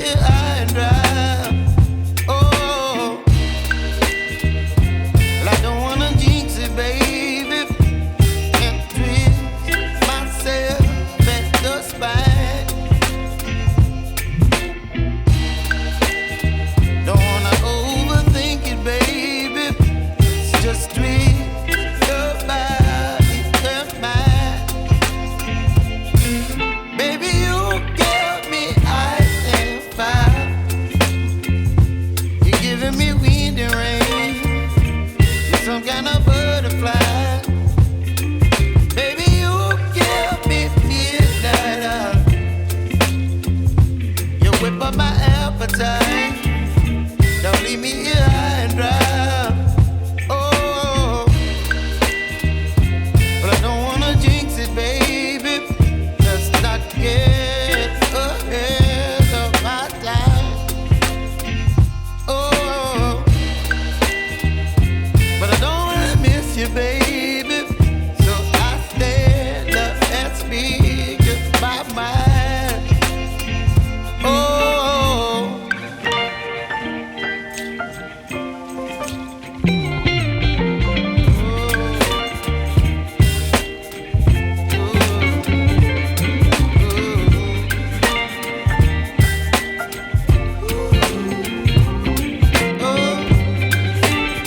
high and dry. Oh, well, I don't wanna jinx it, baby, and twist myself at the spine. Don't wanna overthink it, baby. It's just twist your body and mine. Baby, you give me ice and fire. You're giving me wind and rain. You're some kind of butterfly. Baby, you give me midnight. You whip up my appetite.